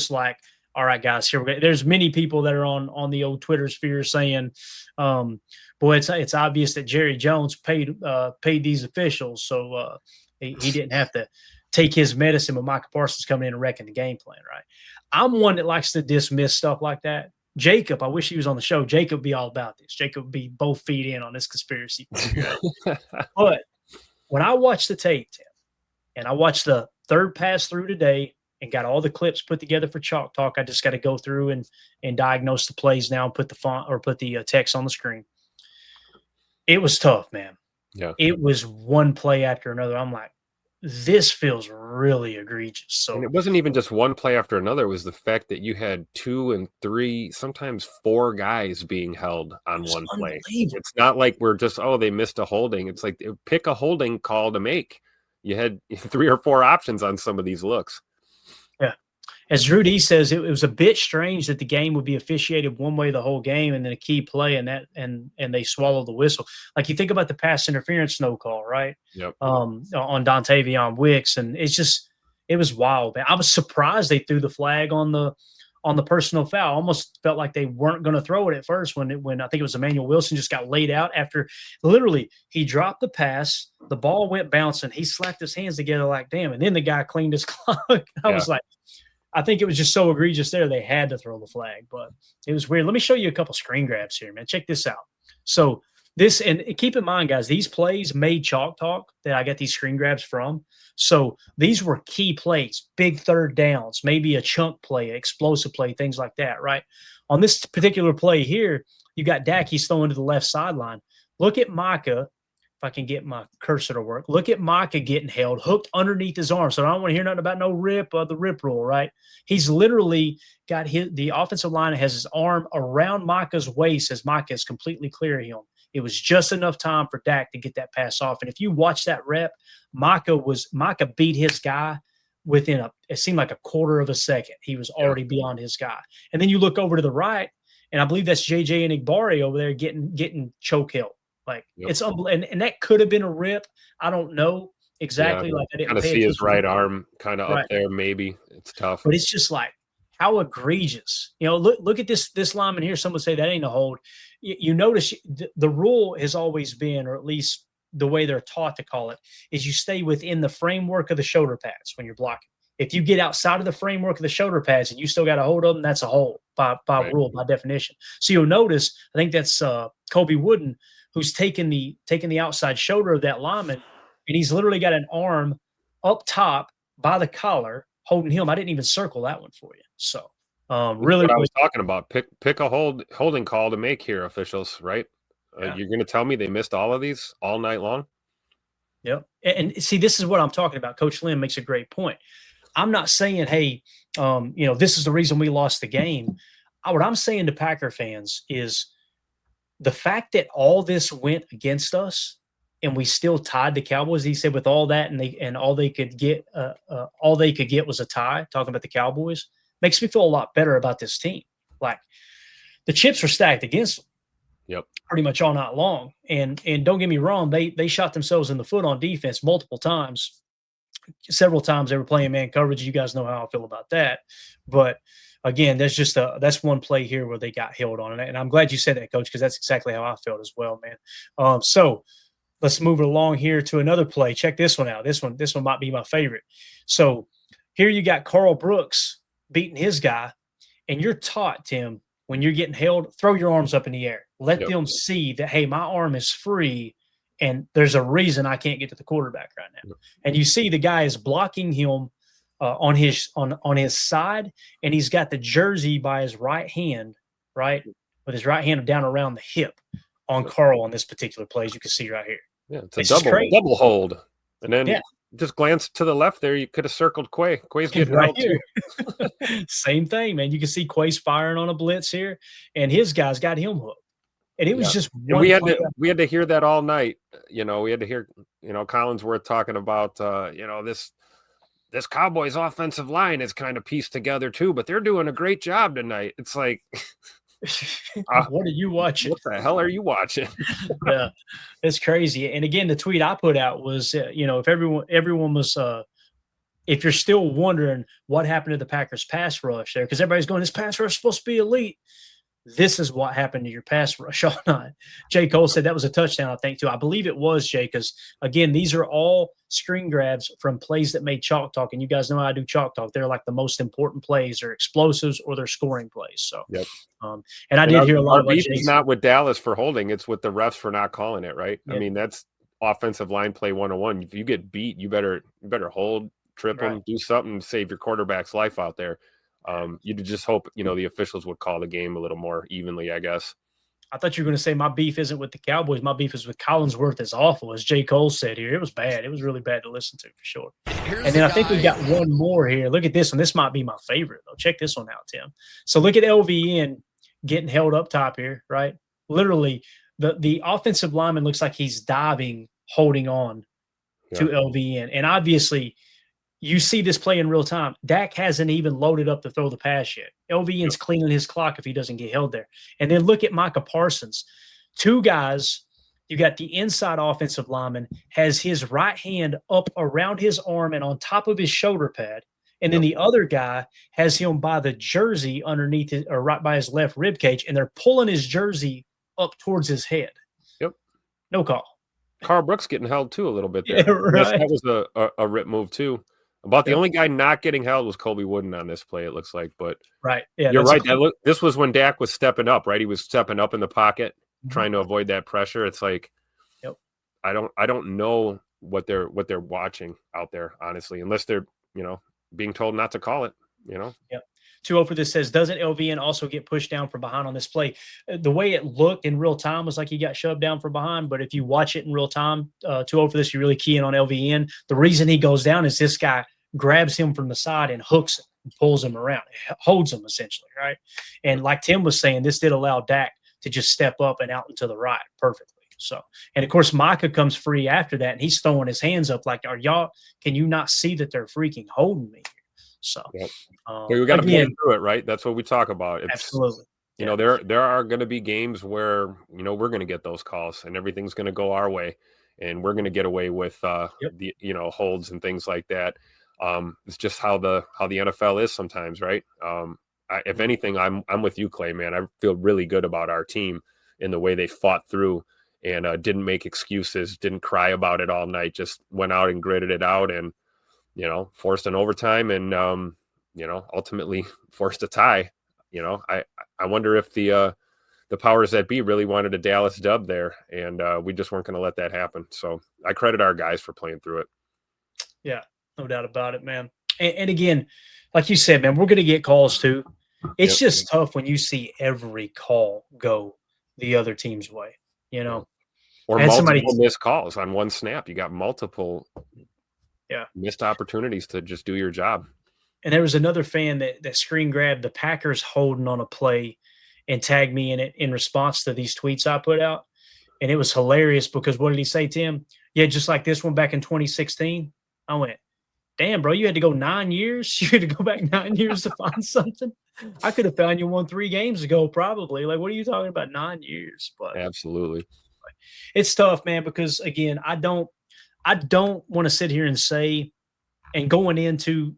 like, all right, guys, here we go. There's many people that are on the old Twitter sphere saying, boy, it's obvious that Jerry Jones paid these officials, so he didn't have to take his medicine with Micah Parsons coming in and wrecking the game plan, right? I'm one that likes to dismiss stuff like that. Jacob, I wish he was on the show. Jacob would be all about this. Jacob would be both feet in on this conspiracy theory. Right? But when I watched the tape, Tim, and I watched the third pass through today and got all the clips put together for Chalk Talk, I just got to go through and diagnose the plays now and put the font or put the text on the screen. It was tough, man. Yeah. It was one play after another. I'm like, this feels really egregious. So and it wasn't even just one play after another. It was the fact that you had 2 and 3, sometimes 4 guys being held on one play. It's not like we're just, they missed a holding. It's like, pick a holding call to make. You had 3 or 4 options on some of these looks. Yeah. As Drew D says, it was a bit strange that the game would be officiated one way the whole game, and then a key play and they swallow the whistle. Like, you think about the pass interference no call, right? Yep. On Dontavion Wicks, and it was wild, man. I was surprised they threw the flag on the personal foul. Almost felt like they weren't going to throw it at first when I think it was Emmanuel Wilson just got laid out after literally he dropped the pass, the ball went bouncing, he slapped his hands together like, damn, and then the guy cleaned his clock. I was like, I think it was just so egregious there they had to throw the flag, but it was weird. Let me show you a couple screen grabs here, man. Check this out. So this, and keep in mind, guys, these plays made Chalk Talk that I got these screen grabs from. So these were key plays, big third downs, maybe a chunk play, explosive play, things like that, right? On this particular play here, you got Dak, he's throwing to the left sideline. Look at Micah. If I can get my cursor to work, look at Micah getting held, hooked underneath his arm. So I don't want to hear nothing about no the rip rule, right? He's literally got the offensive line has his arm around Micah's waist as Micah is completely clear of him. It was just enough time for Dak to get that pass off. And if you watch that rep, Micah beat his guy within it seemed like a quarter of a second. He was already beyond his guy. And then you look over to the right, and I believe that's JJ and Igbari over there getting choke held. Like, it's unbelievable. And that could have been a rip. I don't know exactly. Yeah, like, I didn't kind of see his right arm kind of up there. Maybe it's tough, but it's just like, how egregious. Look at this lineman here. Some would say that ain't a hold. You notice the rule has always been, or at least the way they're taught to call it, is you stay within the framework of the shoulder pads when you're blocking. If you get outside of the framework of the shoulder pads and you still got a hold of them, that's a hold by rule, by definition. So you'll notice, I think that's Kobe Wooden, who's taking the outside shoulder of that lineman, and he's literally got an arm up top by the collar holding him. I didn't even circle that one for you. So really, what I was talking about. Pick a holding call to make here, officials, right? You're going to tell me they missed all of these all night long? Yep. And see, this is what I'm talking about. Coach Lynn makes a great point. I'm not saying, hey, this is the reason we lost the game. What I'm saying to Packer fans is the fact that all this went against us and we still tied the Cowboys. He said with all that and all they could get was a tie, talking about the Cowboys, makes me feel a lot better about this team. Like, the chips were stacked against them. Yep. Pretty much all night long. And don't get me wrong, they shot themselves in the foot on defense multiple times. Several times they were playing man coverage. You guys know how I feel about that. But again, that's one play here where they got held on. And I'm glad you said that, Coach, because that's exactly how I felt as well, man. So let's move it along here to another play. Check this one out. This one might be my favorite. So here you got Carl Brooks beating his guy, and you're taught, Tim, when you're getting held, throw your arms up in the air. Let them see that, hey, my arm is free, and there's a reason I can't get to the quarterback right now. And you see the guy is blocking him on his side, and he's got the jersey by his right hand, right, with his right hand down around the hip on Carl on this particular play, as you can see right here. Yeah, it's a double hold. And then just glance to the left there. You could have circled Quay. Quay's getting right here. Same thing, man. You can see Quay's firing on a blitz here, and his guys got him hooked. And it was just one. We had to hear that all night. We had to hear, Collinsworth talking about, this Cowboys offensive line is kind of pieced together too, but they're doing a great job tonight. It's like, what are you watching? What the hell are you watching? Yeah, it's crazy. And again, the tweet I put out was, if everyone was if you're still wondering what happened to the Packers pass rush there, because everybody's going, this pass rush is supposed to be elite. This is what happened to your pass rush all night. J. Cole said that was a touchdown, I think, too. I believe it was, Jay, because, again, these are all screen grabs from plays that made Chalk Talk. And you guys know I do Chalk Talk. They're like the most important plays. They're explosives or they're scoring plays. So, yep. And I did hear a lot our of what beef Jay is said. not with Dallas for holding. It's with the refs for not calling it, right? Yep. I mean, that's offensive line play 101. If you get beat, you better hold, trip them, do something to save your quarterback's life out there. You just hope, the officials would call the game a little more evenly, I guess. I thought you were going to say my beef isn't with the Cowboys. My beef is with Collinsworth. Is awful, as J. Cole said here. It was bad. It was really bad to listen to, for sure. And then I think we got one more here. Look at this one. This might be my favorite, though. Check this one out, Tim. So look at LVN getting held up top here, right? Literally, the offensive lineman looks like he's diving, holding on to LVN. And obviously, you see this play in real time. Dak hasn't even loaded up to throw the pass yet. LVN's cleaning his clock if he doesn't get held there. And then look at Micah Parsons. Two guys, you got the inside offensive lineman, has his right hand up around his arm and on top of his shoulder pad. And then the other guy has him by the jersey underneath it, or right by his left rib cage, and they're pulling his jersey up towards his head. Yep. No call. Carl Brooks getting held too a little bit there. Yeah, right. That was a rip move too. About the only guy not getting held was Colby Wooden on this play, it looks like. But yeah, you're right. This was when Dak was stepping up, right? He was stepping up in the pocket, trying to avoid that pressure. It's like, I don't know what they're watching out there, honestly, unless they're being told not to call it. Yep. 2-0 for this says, doesn't LVN also get pushed down from behind on this play? The way it looked in real time was like he got shoved down from behind, but if you watch it in real time, 2-0 for this, you really key in on LVN. The reason he goes down is this guy grabs him from the side and hooks him and pulls him around, holds him essentially, right? And like Tim was saying, this did allow Dak to just step up and out and to the right perfectly. So, and of course, Micah comes free after that, and he's throwing his hands up like, can you not see that they're freaking holding me? So, we got to play through it, right? That's what we talk about. Absolutely. There are going to be games where we're going to get those calls, and everything's going to go our way, and we're going to get away with the holds and things like that. It's just how the NFL is sometimes, right? If anything, I'm with you, Clay, man. I feel really good about our team in the way they fought through and didn't make excuses, didn't cry about it all night, just went out and gritted it out and forced an overtime and, ultimately forced a tie. I wonder if the powers that be really wanted a Dallas dub there, and we just weren't going to let that happen. So I credit our guys for playing through it. Yeah, no doubt about it, man. And again, like you said, man, we're going to get calls too. It's just tough when you see every call go the other team's way, Or multiple missed calls on one snap. You got multiple missed opportunities to just do your job. And there was another fan that screen grabbed the Packers holding on a play and tagged me in it in response to these tweets I put out. And it was hilarious because what did he say, Tim? Yeah, just like this one back in 2016. I went, damn, bro, you had to go 9 years? You had to go back 9 years to find something? I could have found you 3 games ago, probably. Like, what are you talking about, 9 years? But absolutely. It's tough, man, because, again, I don't want to sit here and say, and going into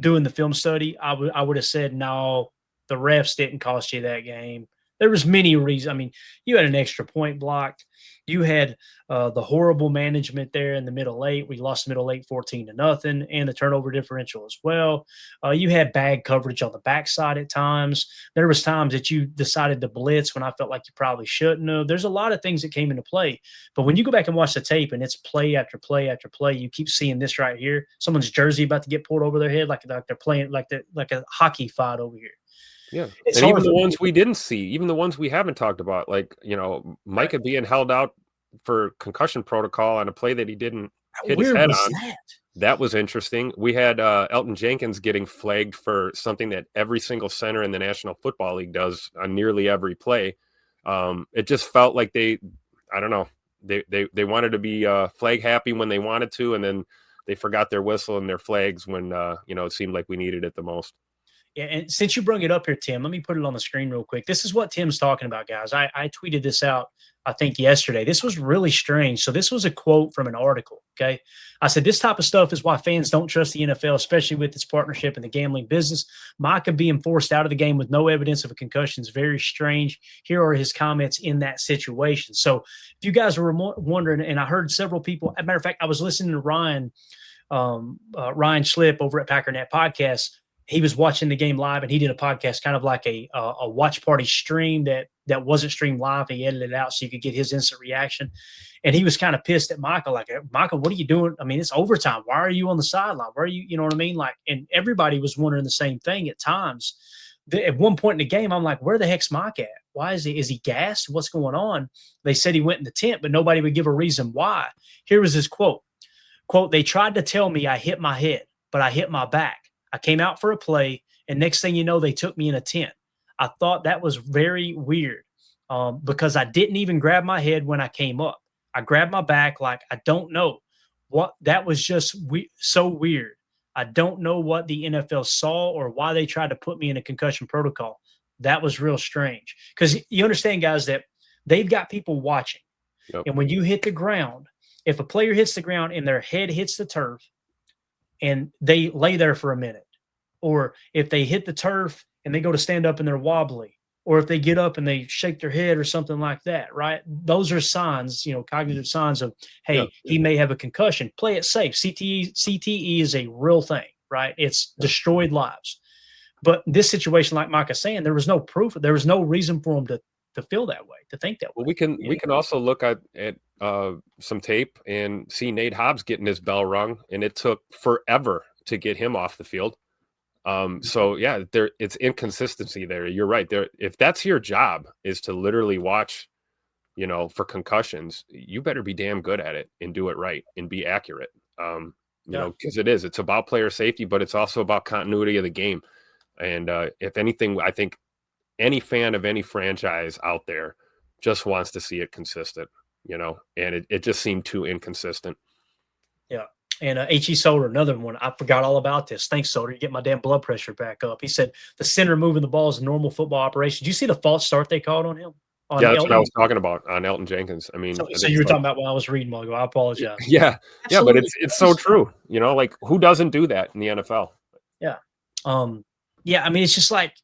doing the film study, I would have said, no, the refs didn't cost you that game. There was many reasons. I mean, you had an extra point blocked. You had the horrible management there in the middle eight. We lost the middle eight 14-0, and the turnover differential as well. You had bad coverage on the backside at times. There was times that you decided to blitz when I felt like you probably shouldn't have. There's a lot of things that came into play. But when you go back and watch the tape and it's play after play after play, you keep seeing this right here. Someone's jersey about to get pulled over their head like they're playing like a hockey fight over here. Yeah. And even the ones we didn't see, even the ones we haven't talked about, like, Micah being held out for concussion protocol on a play that he didn't hit his head on. That was interesting. We had Elton Jenkins getting flagged for something that every single center in the National Football League does on nearly every play. It just felt like they wanted to be flag happy when they wanted to, and then they forgot their whistle and their flags when it seemed like we needed it the most. Yeah, and since you brought it up here, Tim, let me put it on the screen real quick. This is what Tim's talking about, guys. I tweeted this out, I think, yesterday. This was really strange. So this was a quote from an article, okay? I said, this type of stuff is why fans don't trust the NFL, especially with its partnership in the gambling business. Micah being forced out of the game with no evidence of a concussion is very strange. Here are his comments in that situation. So if you guys were wondering, and I heard several people, as a matter of fact, I was listening to Ryan Schlip over at Packernet Podcast. He was watching the game live, and he did a podcast, kind of like a watch party stream that wasn't streamed live. He edited it out so you could get his instant reaction. And he was kind of pissed at Michael, like, Michael, what are you doing? I mean, it's overtime. Why are you on the sideline? Why are you, you know what I mean? Like, and everybody was wondering the same thing at times. At one point in the game, I'm like, where the heck's Mike at? Why is he gassed? What's going on? They said he went in the tent, but nobody would give a reason why. Here was his quote. Quote, they tried to tell me I hit my head, but I hit my back. I came out for a play, and next thing you know, they took me in a tent. I thought that was very weird because I didn't even grab my head when I came up. I grabbed my back like I don't know what that was just so weird. I don't know what the NFL saw or why they tried to put me in a concussion protocol. That was real strange because you understand, guys, that they've got people watching. Yep. And when you hit the ground, if a player hits the ground and their head hits the turf, and they lay there for a minute, or if they hit the turf and they go to stand up and they're wobbly, or if they get up and they shake their head or something like that, right? Those are signs, cognitive signs of, hey, he may have a concussion. Play it safe. CTE is a real thing, right? It's destroyed lives. But this situation, like Micah's saying, there was no proof. There was no reason for him to feel that way, to think that way. Well, we can also look at some tape and see Nate Hobbs getting his bell rung, and it took forever to get him off the field. So yeah, it's inconsistency there. You're right. If that's your job is to literally watch, for concussions, you better be damn good at it and do it right and be accurate. Because it's about player safety, but it's also about continuity of the game. And if anything, I think any fan of any franchise out there just wants to see it consistent, and it just seemed too inconsistent. Yeah. And H.E. Soder, another one. I forgot all about this. Thanks, Soder. You get my damn blood pressure back up. He said the center moving the ball is a normal football operation. Did you see the false start they called on him? Yeah, that's what I was talking about on Elton Jenkins. I mean, so you were talking about when I was reading while ago. I apologize. Yeah. Absolutely. Yeah, but it's so true. Like who doesn't do that in the NFL? Yeah. Yeah, I mean, it's just like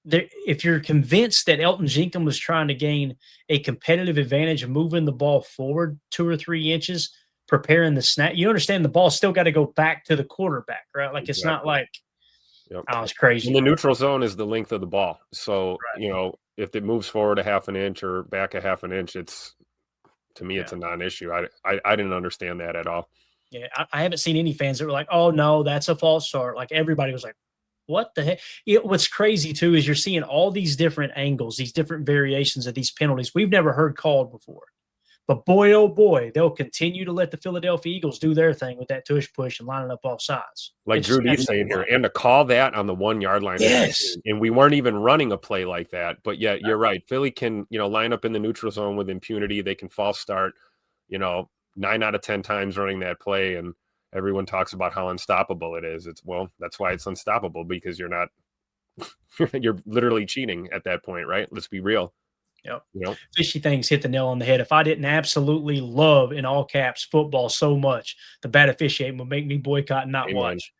if you're convinced that Elton Jenkins was trying to gain a competitive advantage of moving the ball forward 2 or 3 inches, preparing the snap, you understand the ball still got to go back to the quarterback, right? Like it's not like, it's crazy. And the neutral zone is the length of the ball. So, if it moves forward a half an inch or back a half an inch, it's a non-issue. I didn't understand that at all. Yeah, I haven't seen any fans that were like, oh, no, that's a false start. Like everybody was like, what the heck? What's crazy, too, is you're seeing all these different angles, these different variations of these penalties we've never heard called before. But boy, oh boy, they'll continue to let the Philadelphia Eagles do their thing with that tush push and lining up off sides. Like Drew D's saying here, and to call that on the 1 yard line. Yes. And we weren't even running a play like that. But yeah, you're right. Philly can, line up in the neutral zone with impunity. They can false start, 9 out of 10 times running that play. And everyone talks about how unstoppable it is. That's why it's unstoppable, because you're not, you're literally cheating at that point, right? Let's be real. Yep. Fishy things hit the nail on the head. If I didn't absolutely love, in all caps, football so much, the bad officiating would make me boycott and not watch.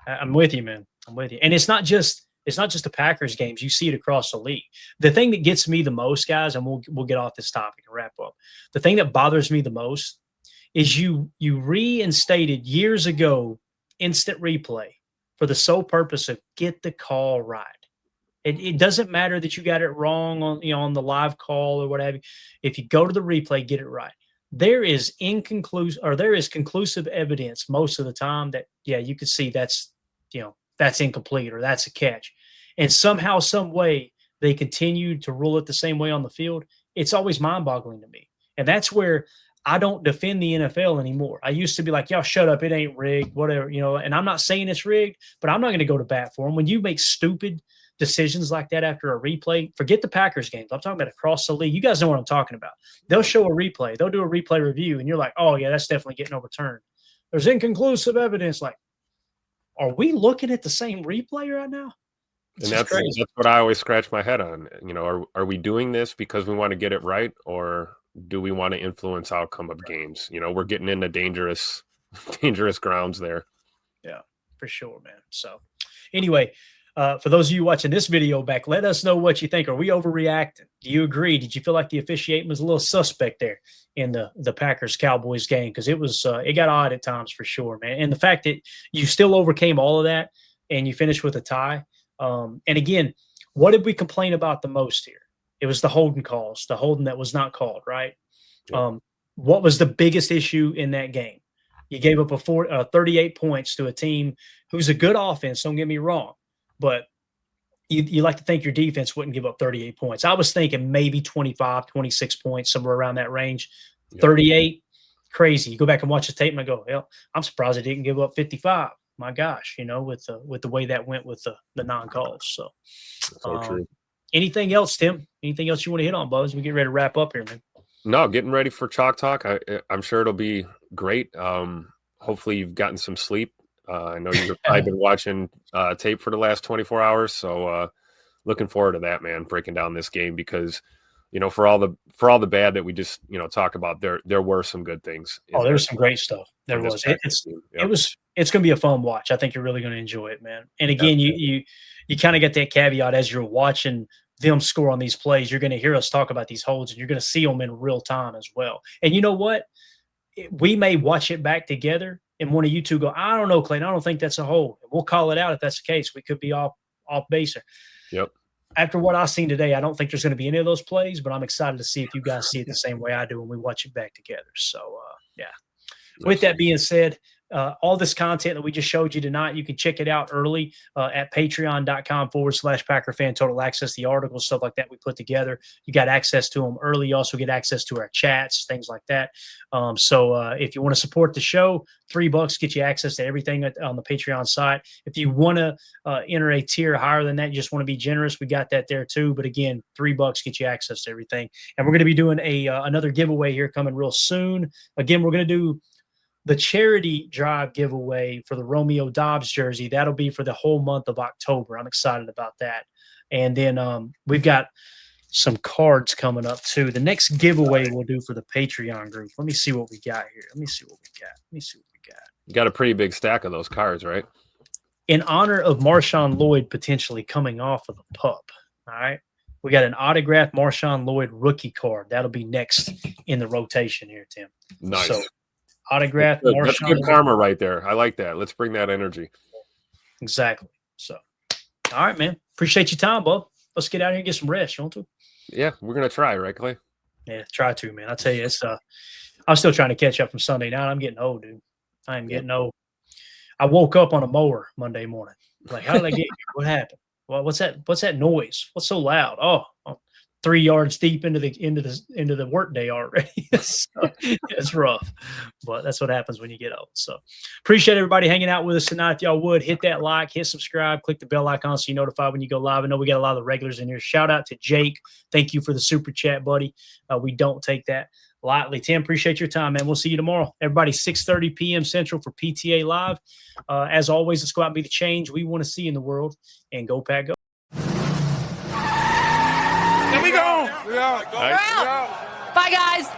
I'm with you, man. I'm with you. And it's not just the Packers games. You see it across the league. The thing that gets me the most, guys, and we'll get off this topic and wrap up. The thing that bothers me the most is you reinstated years ago instant replay for the sole purpose of get the call right. It doesn't matter that you got it wrong on the live call or whatever. If you go to the replay, get it right. There is conclusive evidence most of the time that you can see that's incomplete or that's a catch, and somehow, some way they continue to rule it the same way on the field. It's always mind-boggling to me, and that's where I don't defend the NFL anymore. I used to be like, y'all shut up, it ain't rigged, whatever, and I'm not saying it's rigged, but I'm not going to go to bat for them. When you make stupid decisions like that after a replay, forget the Packers games. I'm talking about across the league. You guys know what I'm talking about. They'll show a replay. They'll do a replay review, and you're like, oh, yeah, that's definitely getting overturned. There's inconclusive evidence. Like, are we looking at the same replay right now? And that's what I always scratch my head on. You know, are we doing this because we want to get it right, or do we want to influence outcome of games? You know, we're getting into dangerous grounds there. Yeah, for sure, man. So anyway, for those of you watching this video back, let us know what you think. Are we overreacting? Do you agree? Did you feel like the officiating was a little suspect there in the Packers-Cowboys game? Because it got odd at times for sure, man. And the fact that you still overcame all of that and you finished with a tie. And again, what did we complain about the most here? It was the holding calls, the holding that was not called, right? Yep. What was the biggest issue in that game? You gave up 38 points to a team who's a good offense, don't get me wrong, but you like to think your defense wouldn't give up 38 points. I was thinking maybe 25, 26 points, somewhere around that range. Yep. 38, crazy. You go back and watch the tape and I go, well, I'm surprised they didn't give up 55. My gosh, you know, with the way that went with the non-calls. So true. Anything else, Tim? Anything else you want to hit on, Buzz? We get ready to wrap up here, man. No, getting ready for Chalk Talk. I'm sure it'll be great. Hopefully you've gotten some sleep. I know you've probably been watching tape for the last 24 hours. So looking forward to that, man, breaking down this game because, you know, for all the bad that we just, you know, talked about, there were some good things. Oh, there was some great stuff. There was. It's going to be a fun watch. I think you're really going to enjoy it, man. And again, you kind of get that caveat as you're watching them score on these plays. You're going to hear us talk about these holds, and you're going to see them in real time as well. And you know what? We may watch it back together, and one of you two go, I don't know, Clayton. I don't think that's a hold. We'll call it out if that's the case. We could be off base. Yep. After what I've seen today, I don't think there's going to be any of those plays, but I'm excited to see if you guys see it the same way I do when we watch it back together. So, yeah. With that being said, all this content that we just showed you tonight, you can check it out early at patreon.com/Packer Fan Total Access, the articles, stuff like that we put together. You got access to them early. You also get access to our chats, things like that. So if you want to support the show, $3 get you access to everything on the Patreon site. If you want to enter a tier higher than that, you just want to be generous, we got that there too. But again, $3 get you access to everything. And we're going to be doing another giveaway here coming real soon. Again, we're going to do the charity drive giveaway for the Romeo Dobbs jersey. That'll be for the whole month of October. I'm excited about that. And then we've got some cards coming up too. The next giveaway we'll do for the Patreon group. Let me see what we got here. Let me see what we got. You got a pretty big stack of those cards, right? In honor of Marshawn Lloyd potentially coming off of the pup. All right. We got an autographed Marshawn Lloyd rookie card. That'll be next in the rotation here, Tim. Nice. So, autograph. That's good karma right there. I like that. Let's bring that energy. Exactly. So, all right, man. Appreciate your time, bub. Let's get out here and get some rest. You want to? Yeah, we're gonna try, right, Clay? Yeah, try to, man. I tell you, it's I'm still trying to catch up from Sunday night. I'm getting old, dude. I am getting old. I woke up on a mower Monday morning. Like, how did I get here? What happened? Well, what's that noise? What's so loud? Oh, 3 yards deep into the workday already. So, it's rough, but that's what happens when you get old. So appreciate everybody hanging out with us tonight. If y'all would hit that like, hit subscribe, click the bell icon so you're notified when you go live. I know we got a lot of the regulars in here. Shout out to Jake. Thank you for the super chat, buddy. We don't take that lightly. Tim, appreciate your time, man. We'll see you tomorrow. Everybody, 6:30 p.m. Central for PTA Live. As always, let's go out and be the change we want to see in the world. And go, Pack, go. We out. Bye, guys.